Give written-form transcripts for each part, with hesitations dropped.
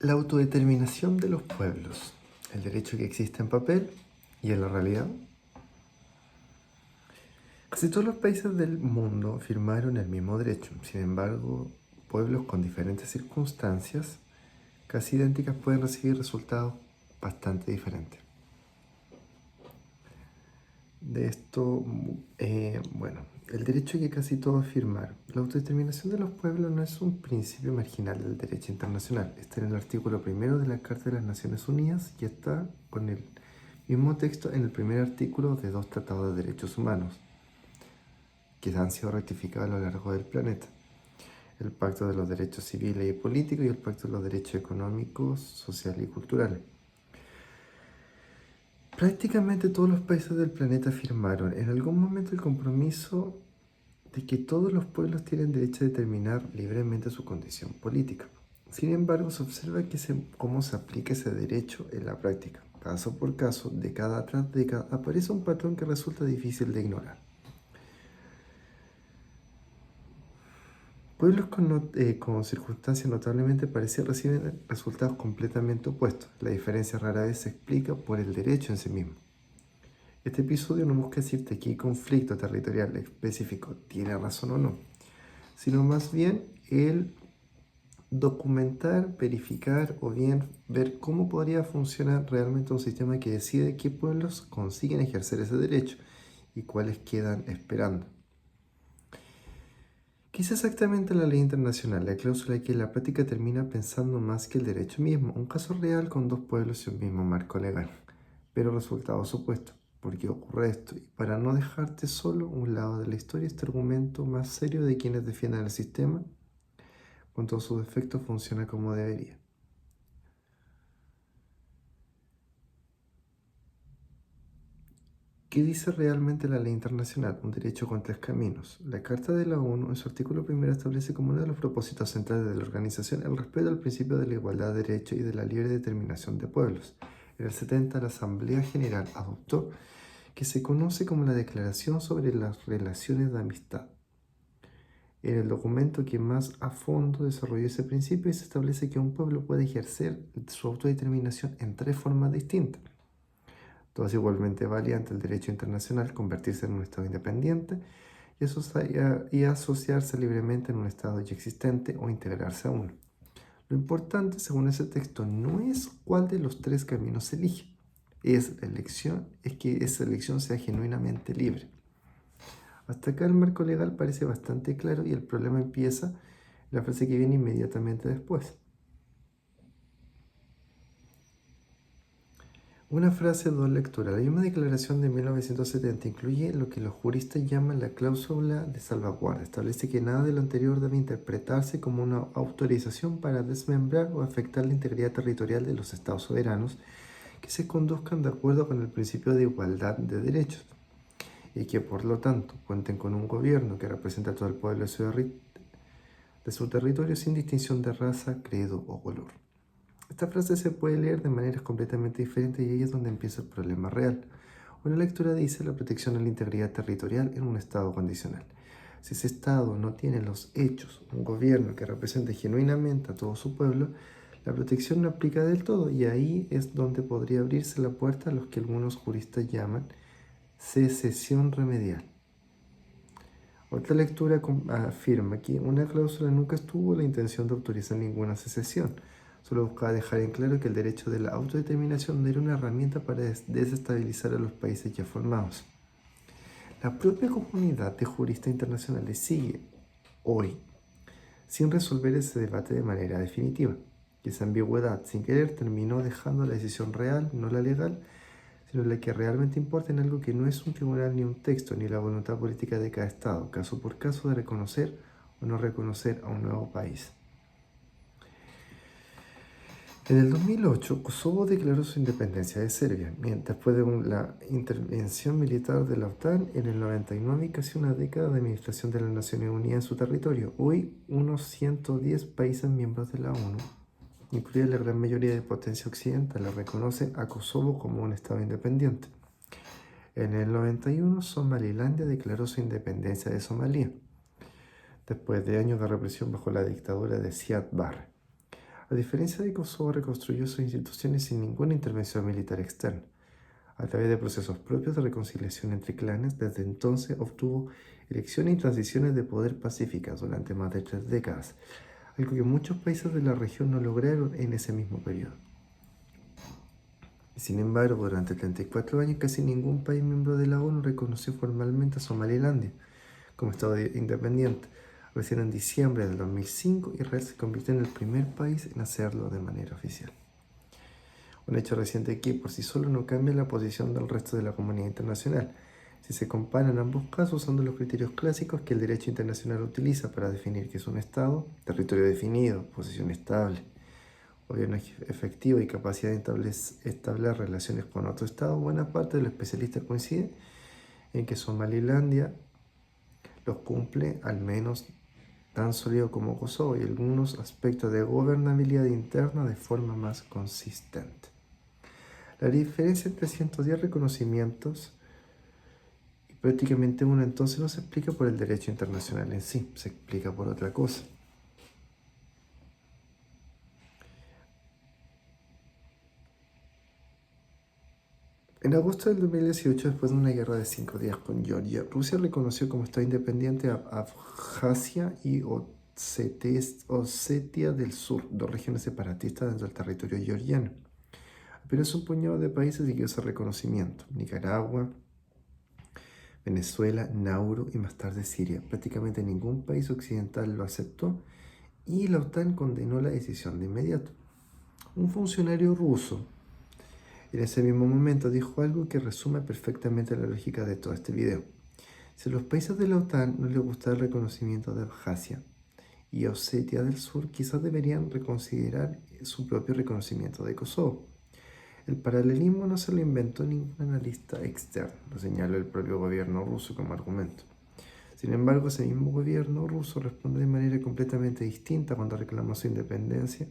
La autodeterminación de los pueblos, el derecho que existe en papel y en la realidad. Casi todos los países del mundo firmaron el mismo derecho. Sin embargo, pueblos con diferentes circunstancias, casi idénticas, pueden recibir resultados bastante diferentes. De esto, el derecho que casi todos firmaron. La autodeterminación de los pueblos no es un principio marginal del derecho internacional. Está en el artículo 1 de la Carta de las Naciones Unidas y está con el mismo texto en el primer artículo de 2 tratados de derechos humanos que han sido ratificados a lo largo del planeta: el Pacto de los Derechos Civiles y Políticos y el Pacto de los Derechos Económicos, Sociales y Culturales. Prácticamente todos los países del planeta firmaron en algún momento el compromiso de que todos los pueblos tienen derecho a determinar libremente su condición política. Sin embargo, se observa cómo se aplica ese derecho en la práctica. Caso por caso, década tras década, aparece un patrón que resulta difícil de ignorar. Pueblos con circunstancias notablemente parecidas reciben resultados completamente opuestos. La diferencia rara vez se explica por el derecho en sí mismo. Este episodio no busca decirte que el conflicto territorial específico tiene razón o no, sino más bien el documentar, verificar o bien ver cómo podría funcionar realmente un sistema que decide qué pueblos consiguen ejercer ese derecho y cuáles quedan esperando. ¿Qué es exactamente la ley internacional? La cláusula que en la práctica termina pensando más que el derecho mismo, un caso real con dos pueblos y un mismo marco legal, pero resultados opuestos. ¿Por qué ocurre esto? Y para no dejarte solo un lado de la historia, este argumento más serio de quienes defienden el sistema, con todos sus defectos, funciona como debería. ¿Qué dice realmente la ley internacional? Un derecho con tres caminos. La Carta de la ONU, en su artículo 1, establece como uno de los propósitos centrales de la organización el respeto al principio de la igualdad de derechos y de la libre determinación de pueblos. En el 70, la Asamblea General adoptó que se conoce como la Declaración sobre las Relaciones de Amistad. En el documento que más a fondo desarrolló ese principio, se establece que un pueblo puede ejercer su autodeterminación en tres formas distintas. Todas igualmente válidas ante el derecho internacional: convertirse en un Estado independiente y asociarse libremente en un Estado ya existente o integrarse a uno. Lo importante, según ese texto, no es cuál de los tres caminos se elige, es que esa elección sea genuinamente libre. Hasta acá el marco legal parece bastante claro y el problema empieza en la frase que viene inmediatamente después. Una frase, dos lecturas. La misma declaración de 1970 incluye lo que los juristas llaman la cláusula de salvaguarda. Establece que nada de lo anterior debe interpretarse como una autorización para desmembrar o afectar la integridad territorial de los estados soberanos que se conduzcan de acuerdo con el principio de igualdad de derechos y que, por lo tanto, cuenten con un gobierno que representa a todo el pueblo de su territorio sin distinción de raza, credo o color. Esta frase se puede leer de maneras completamente diferentes y ahí es donde empieza el problema real. Una lectura dice la protección a la integridad territorial en un Estado condicional. Si ese Estado no tiene los hechos, un gobierno que represente genuinamente a todo su pueblo, la protección no aplica del todo y ahí es donde podría abrirse la puerta a lo que algunos juristas llaman secesión remedial. Otra lectura afirma que una cláusula nunca estuvo la intención de autorizar ninguna secesión. Solo buscaba dejar en claro que el derecho de la autodeterminación no era una herramienta para desestabilizar a los países ya formados. La propia comunidad de juristas internacionales sigue hoy sin resolver ese debate de manera definitiva. Y esa ambigüedad, sin querer, terminó dejando la decisión real, no la legal, sino la que realmente importa en algo que no es un tribunal ni un texto, ni la voluntad política de cada Estado, caso por caso, de reconocer o no reconocer a un nuevo país. En el 2008, Kosovo declaró su independencia de Serbia, después de la intervención militar de la OTAN en el 99 y casi una década de administración de las Naciones Unidas en su territorio. Hoy, unos 110 países miembros de la ONU, incluida la gran mayoría de potencia occidental, reconocen a Kosovo como un Estado independiente. En el 91, Somalilandia declaró su independencia de Somalia, después de años de represión bajo la dictadura de Siad Barre. A diferencia de Kosovo, reconstruyó sus instituciones sin ninguna intervención militar externa. A través de procesos propios de reconciliación entre clanes, desde entonces obtuvo elecciones y transiciones de poder pacíficas durante más de 3 décadas, algo que muchos países de la región no lograron en ese mismo periodo. Sin embargo, durante 34 años casi ningún país miembro de la ONU reconoció formalmente a Somalilandia como Estado independiente. Recién en diciembre del 2005, Israel se convirtió en el primer país en hacerlo de manera oficial. Un hecho reciente que por sí solo no cambia la posición del resto de la comunidad internacional. Si se comparan ambos casos usando los criterios clásicos que el derecho internacional utiliza para definir qué es un Estado: territorio definido, posición estable, gobierno efectivo y capacidad de establecer relaciones con otro Estado, buena parte de los especialistas coinciden en que Somalilandia los cumple al menos tan sólido como Kosovo y algunos aspectos de gobernabilidad interna de forma más consistente. La diferencia entre 110 reconocimientos y prácticamente uno entonces no se explica por el derecho internacional en sí, se explica por otra cosa. En agosto del 2018, después de una guerra de 5 días con Georgia, Rusia reconoció como Estado independiente a Abjasia y Osetia del Sur, dos regiones separatistas dentro del territorio georgiano. Apenas un puñado de países siguió ese reconocimiento: Nicaragua, Venezuela, Nauru y más tarde Siria. Prácticamente ningún país occidental lo aceptó y la OTAN condenó la decisión de inmediato. Un funcionario ruso en ese mismo momento dijo algo que resume perfectamente la lógica de todo este video. Si a los países de la OTAN no les gusta el reconocimiento de Abjasia y Osetia del Sur, quizás deberían reconsiderar su propio reconocimiento de Kosovo. El paralelismo no se lo inventó ningún analista externo, lo señaló el propio gobierno ruso como argumento. Sin embargo, ese mismo gobierno ruso responde de manera completamente distinta cuando reclamó su independencia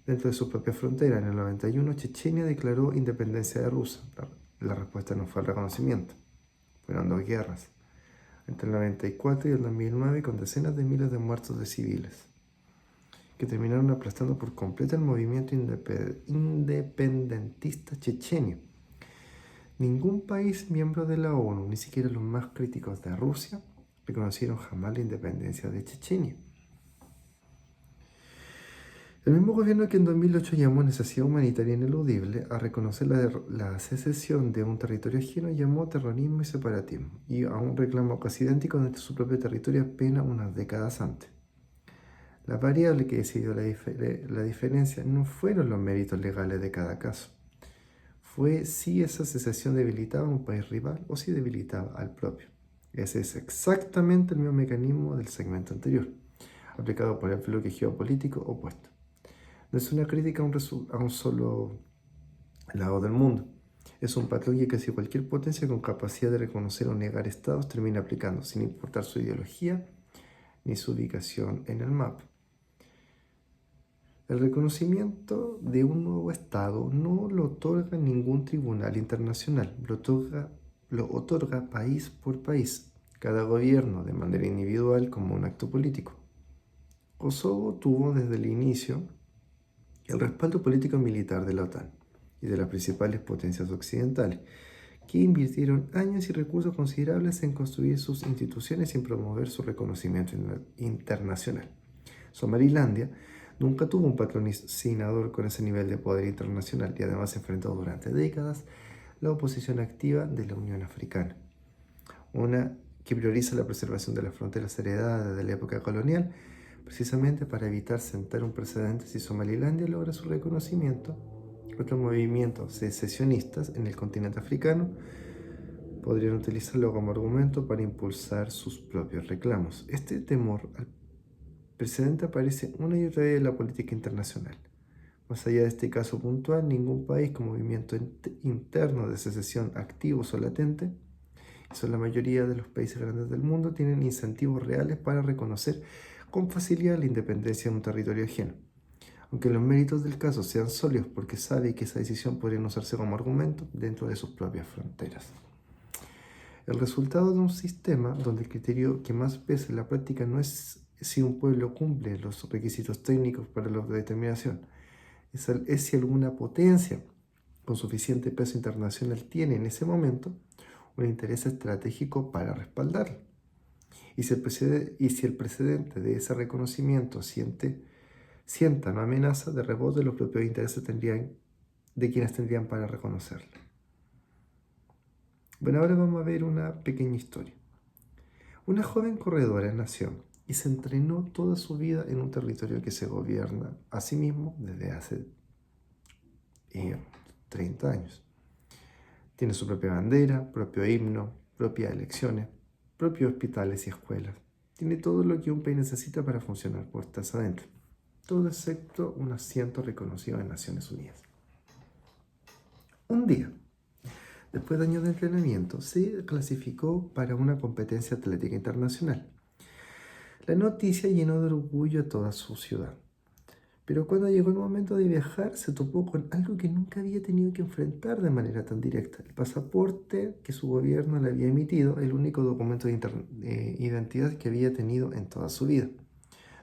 dentro de su propia frontera. En el 91, Chechenia declaró independencia de Rusia. La respuesta no fue el reconocimiento, fueron 2 guerras, entre el 94 y el 2009, con decenas de miles de muertos de civiles, que terminaron aplastando por completo el movimiento independentista chechenio. Ningún país miembro de la ONU, ni siquiera los más críticos de Rusia, reconocieron jamás la independencia de Chechenia. El mismo gobierno que en 2008 llamó necesidad humanitaria ineludible a reconocer la secesión de un territorio ajeno, llamó terrorismo y separatismo, y a un reclamo casi idéntico dentro de su propio territorio apenas unas décadas antes. La variable que decidió la diferencia no fueron los méritos legales de cada caso, fue si esa secesión debilitaba a un país rival o si debilitaba al propio. Ese es exactamente el mismo mecanismo del segmento anterior, aplicado por el bloque geopolítico opuesto. No es una crítica a un solo lado del mundo. Es un patrón que casi cualquier potencia con capacidad de reconocer o negar estados termina aplicando, sin importar su ideología ni su ubicación en el mapa. El reconocimiento de un nuevo estado no lo otorga ningún tribunal internacional, lo otorga país por país, cada gobierno de manera individual como un acto político. Kosovo tuvo desde el inicio el respaldo político y militar de la OTAN y de las principales potencias occidentales, que invirtieron años y recursos considerables en construir sus instituciones y en promover su reconocimiento internacional. Somalilandia nunca tuvo un patrocinador con ese nivel de poder internacional y además enfrentó durante décadas la oposición activa de la Unión Africana, una que prioriza la preservación de las fronteras heredadas desde la época colonial, precisamente para evitar sentar un precedente si Somalilandia logra su reconocimiento. Otros movimientos secesionistas en el continente africano podrían utilizarlo como argumento para impulsar sus propios reclamos. Este temor al precedente aparece una y otra vez en la política internacional. Más allá de este caso puntual, ningún país con movimiento interno de secesión activos o latente, y son la mayoría de los países grandes del mundo, tienen incentivos reales para reconocer con facilidad la independencia de un territorio ajeno, aunque los méritos del caso sean sólidos porque sabe que esa decisión podría usarse como argumento dentro de sus propias fronteras. El resultado de un sistema donde el criterio que más pesa en la práctica no es si un pueblo cumple los requisitos técnicos para la autodeterminación. Es si alguna potencia con suficiente peso internacional tiene en ese momento un interés estratégico para respaldarlo. Y si el precedente de ese reconocimiento sienta una amenaza de rebote, los propios intereses de quienes tendrían para reconocerlo. Bueno, ahora vamos a ver una pequeña historia. Una joven corredora nació y se entrenó toda su vida en un territorio que se gobierna a sí mismo desde hace 30 años. Tiene su propia bandera, propio himno, propias elecciones, propios hospitales y escuelas. Tiene todo lo que un país necesita para funcionar puertas adentro. Todo excepto un asiento reconocido en Naciones Unidas. Un día, después de años de entrenamiento, se clasificó para una competencia atlética internacional. La noticia llenó de orgullo a toda su ciudad. Pero cuando llegó el momento de viajar, se topó con algo que nunca había tenido que enfrentar de manera tan directa. El pasaporte que su gobierno le había emitido, el único documento de identidad que había tenido en toda su vida.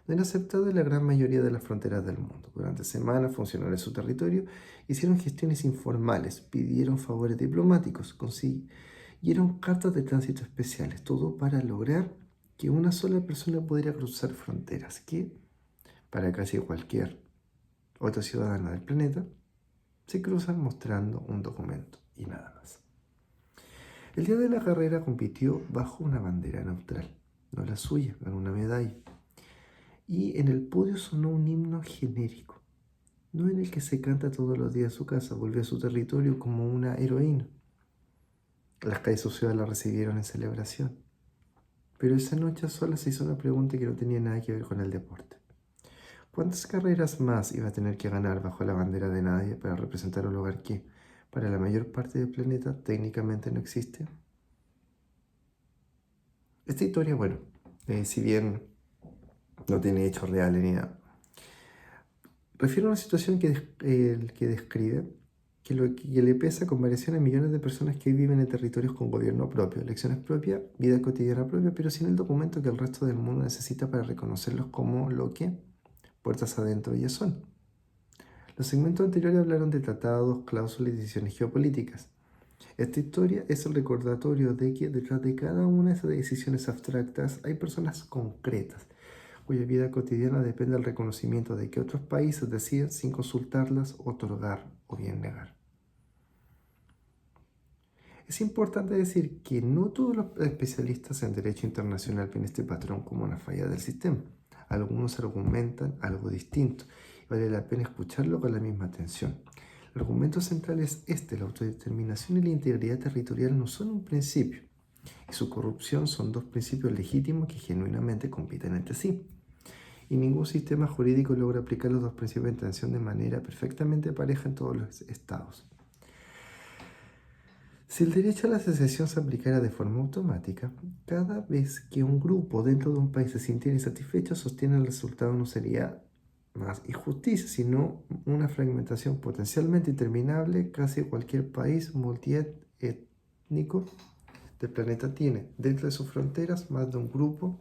No era aceptado en la gran mayoría de las fronteras del mundo. Durante semanas, funcionarios de su territorio hicieron gestiones informales, pidieron favores diplomáticos, consiguieron cartas de tránsito especiales, todo para lograr que una sola persona pudiera cruzar fronteras, que para casi cualquier otra ciudadana del planeta se cruzan mostrando un documento y nada más. El día de la carrera compitió bajo una bandera neutral, no la suya, ganó una medalla. Y en el podio sonó un himno genérico, no en el que se canta todos los días en su casa. Volvió a su territorio como una heroína. Las calles de su ciudad la recibieron en celebración. Pero esa noche sola se hizo una pregunta que no tenía nada que ver con el deporte. ¿Cuántas carreras más iba a tener que ganar bajo la bandera de nadie para representar un lugar que, para la mayor parte del planeta, técnicamente no existe? Esta historia, bueno, si bien no tiene hechos reales ni nada, refiere a una situación que describe que lo que le pesa con variación a millones de personas que viven en territorios con gobierno propio, elecciones propias, vida cotidiana propia, pero sin el documento que el resto del mundo necesita para reconocerlos como lo que puertas adentro ya son. Los segmentos anteriores hablaron de tratados, cláusulas y decisiones geopolíticas. Esta historia es el recordatorio de que detrás de cada una de esas decisiones abstractas hay personas concretas, cuya vida cotidiana depende del reconocimiento de que otros países deciden, sin consultarlas, otorgar o bien negar. Es importante decir que no todos los especialistas en derecho internacional ven este patrón como una falla del sistema. Algunos argumentan algo distinto y vale la pena escucharlo con la misma atención. El argumento central es la autodeterminación y la integridad territorial no son un principio, y su corrupción son dos principios legítimos que genuinamente compiten entre sí. Y ningún sistema jurídico logra aplicar los dos principios de tensión de manera perfectamente pareja en todos los estados. Si el derecho a la secesión se aplicara de forma automática, cada vez que un grupo dentro de un país se sintiera insatisfecho, sostiene el resultado no sería más injusticia, sino una fragmentación potencialmente interminable. Casi cualquier país multiétnico del planeta tiene dentro de sus fronteras más de un grupo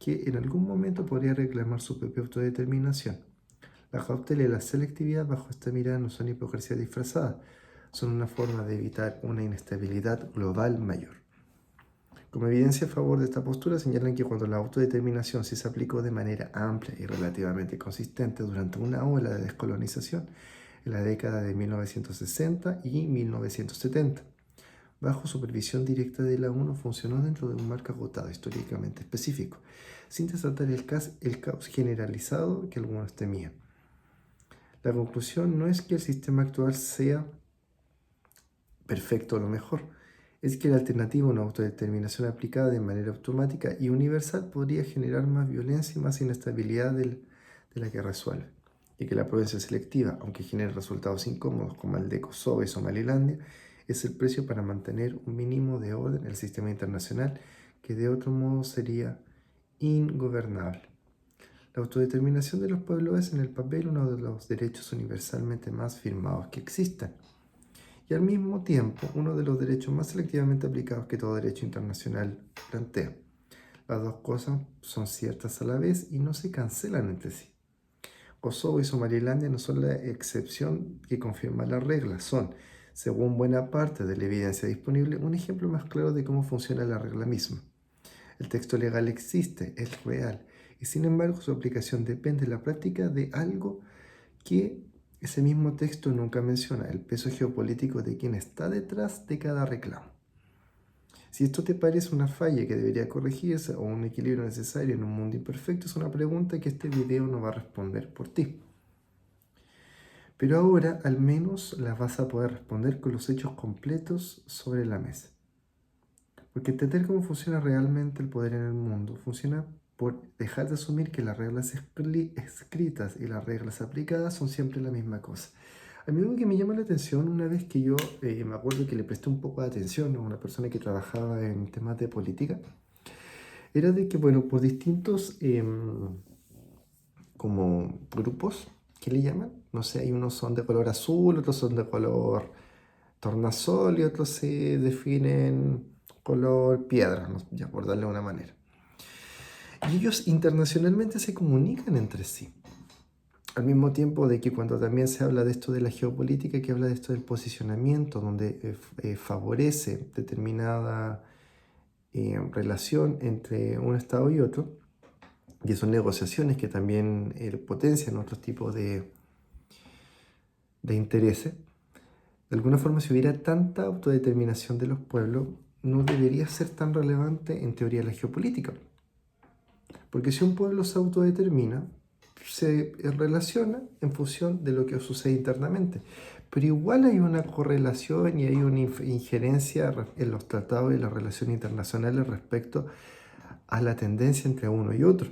que en algún momento podría reclamar su propia autodeterminación. La cautela y la selectividad bajo esta mirada no son hipocresía disfrazada, son una forma de evitar una inestabilidad global mayor. Como evidencia a favor de esta postura, señalan que cuando la autodeterminación se aplicó de manera amplia y relativamente consistente durante una ola de descolonización en la década de 1960 y 1970, bajo supervisión directa de la ONU, funcionó dentro de un marco agotado históricamente específico, sin desatar el caos generalizado que algunos temían. La conclusión no es que el sistema actual sea perfecto o lo mejor, es que la alternativa a una autodeterminación aplicada de manera automática y universal podría generar más violencia y más inestabilidad de la que resuelve, y que la prudencia selectiva, aunque genere resultados incómodos como el de Kosovo y Somalilandia, es el precio para mantener un mínimo de orden en el sistema internacional que de otro modo sería ingobernable. La autodeterminación de los pueblos es en el papel uno de los derechos universalmente más firmados que existen, y al mismo tiempo uno de los derechos más selectivamente aplicados que todo derecho internacional plantea. Las dos cosas son ciertas a la vez y no se cancelan entre sí. Kosovo y Somalilandia no son la excepción que confirma la regla, son, según buena parte de la evidencia disponible, un ejemplo más claro de cómo funciona la regla misma. El texto legal existe, es real, y sin embargo su aplicación depende en la práctica de algo que ese mismo texto nunca menciona, el peso geopolítico de quien está detrás de cada reclamo. Si esto te parece una falla que debería corregirse o un equilibrio necesario en un mundo imperfecto, es una pregunta que este video no va a responder por ti. Pero ahora al menos las vas a poder responder con los hechos completos sobre la mesa. Porque entender cómo funciona realmente el poder en el mundo funciona por dejar de asumir que las reglas escritas y las reglas aplicadas son siempre la misma cosa. A mí algo que me llama la atención, una vez que yo me acuerdo que le presté un poco de atención a una persona que trabajaba en temas de política, era de que, bueno, por distintos como grupos, ¿qué le llaman? No sé, hay unos son de color azul, otros son de color tornasol y otros se definen color piedra, ¿no? Ya por darle una manera. Y ellos internacionalmente se comunican entre sí. Al mismo tiempo de que cuando también se habla de esto de la geopolítica, que habla de esto del posicionamiento, donde favorece determinada relación entre un Estado y otro, y son negociaciones que también potencian otros tipos de intereses. De alguna forma, si hubiera tanta autodeterminación de los pueblos, no debería ser tan relevante en teoría la geopolítica. Porque si un pueblo se autodetermina, se relaciona en función de lo que sucede internamente. Pero igual hay una correlación y hay una injerencia en los tratados y las relaciones internacionales respecto a la tendencia entre uno y otro.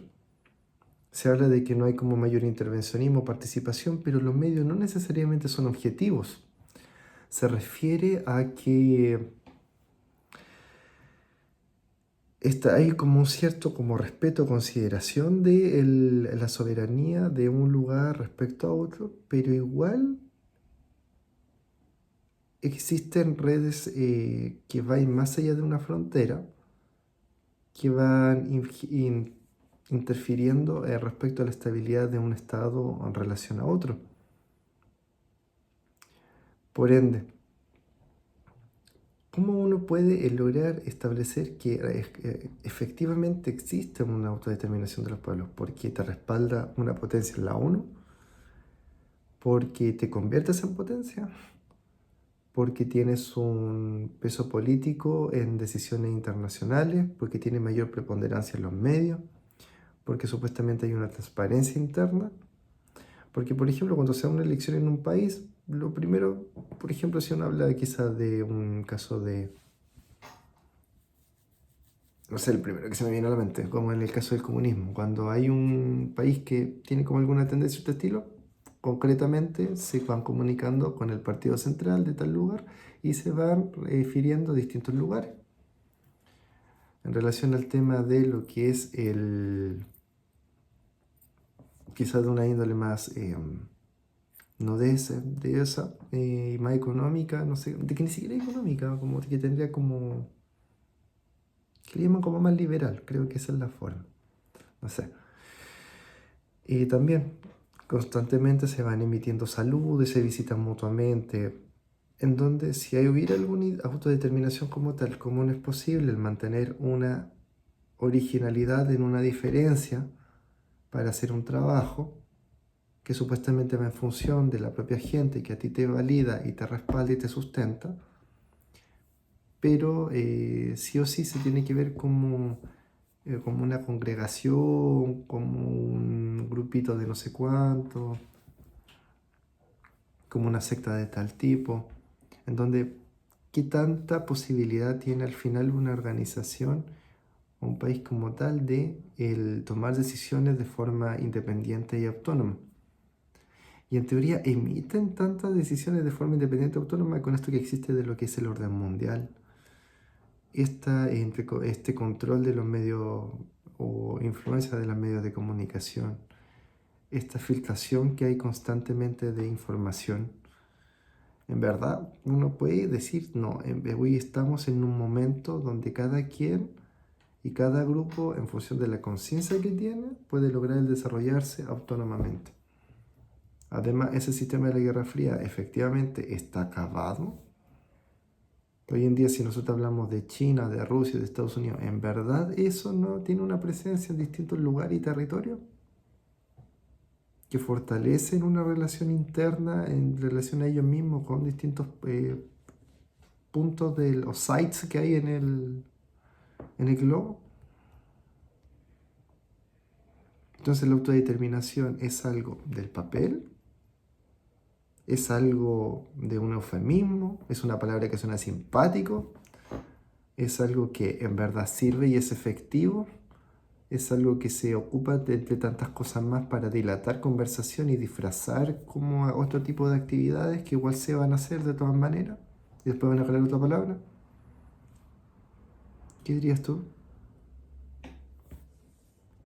Se habla de que no hay como mayor intervencionismo o participación, pero los medios no necesariamente son objetivos. Se refiere a que hay como un cierto como respeto, consideración de la soberanía de un lugar respecto a otro, pero igual existen redes que van más allá de una frontera, que van interfiriendo respecto a la estabilidad de un estado en relación a otro. Por ende, ¿cómo uno puede lograr establecer que efectivamente existe una autodeterminación de los pueblos? Porque te respalda una potencia en la ONU, porque te conviertes en potencia, porque tienes un peso político en decisiones internacionales, porque tiene mayor preponderancia en los medios, porque supuestamente hay una transparencia interna. Porque, por ejemplo, cuando se da una elección en un país, lo primero, por ejemplo, si uno habla quizás de un caso de, no sé, el primero que se me viene a la mente, como en el caso del comunismo, cuando hay un país que tiene como alguna tendencia a este estilo, concretamente se van comunicando con el partido central de tal lugar y se van refiriendo a distintos lugares. En relación al tema de lo que es quizás de una índole más, no de esa, más económica, no sé, de que ni siquiera es económica, como que tendría como, que le llaman como más liberal, creo que esa es la forma, no sé. Y también constantemente se van emitiendo saludos, se visitan mutuamente, en donde si hubiera alguna autodeterminación como tal, ¿cómo no es posible el mantener una originalidad en una diferencia para hacer un trabajo que supuestamente va en función de la propia gente que a ti te valida y te respalda y te sustenta, pero sí o sí se tiene que ver como una congregación, como un grupito de no sé cuánto, como una secta de tal tipo, en donde qué tanta posibilidad tiene al final una organización o un país como tal de tomar decisiones de forma independiente y autónoma. Y en teoría emiten tantas decisiones de forma independiente y autónoma con esto que existe de lo que es el orden mundial. Este control de los medios o influencia de los medios de comunicación, esta filtración que hay constantemente de información. En verdad, uno puede decir, no, hoy estamos en un momento donde cada quien Y cada grupo, en función de la conciencia que tiene, puede lograr el desarrollarse autónomamente. Además, ese sistema de la Guerra Fría efectivamente está acabado. Hoy en día, si nosotros hablamos de China, de Rusia, de Estados Unidos, ¿en verdad eso no tiene una presencia en distintos lugares y territorios que fortalecen una relación interna en relación a ellos mismos con distintos puntos de los sites que hay en el globo? Entonces la autodeterminación es algo del papel, es algo de un eufemismo, es una palabra que suena simpático, es algo que en verdad sirve y es efectivo, es algo que se ocupa de tantas cosas más para dilatar conversación y disfrazar como a otro tipo de actividades que igual se van a hacer de todas maneras y después van a crear otra palabra. ¿Qué dirías tú?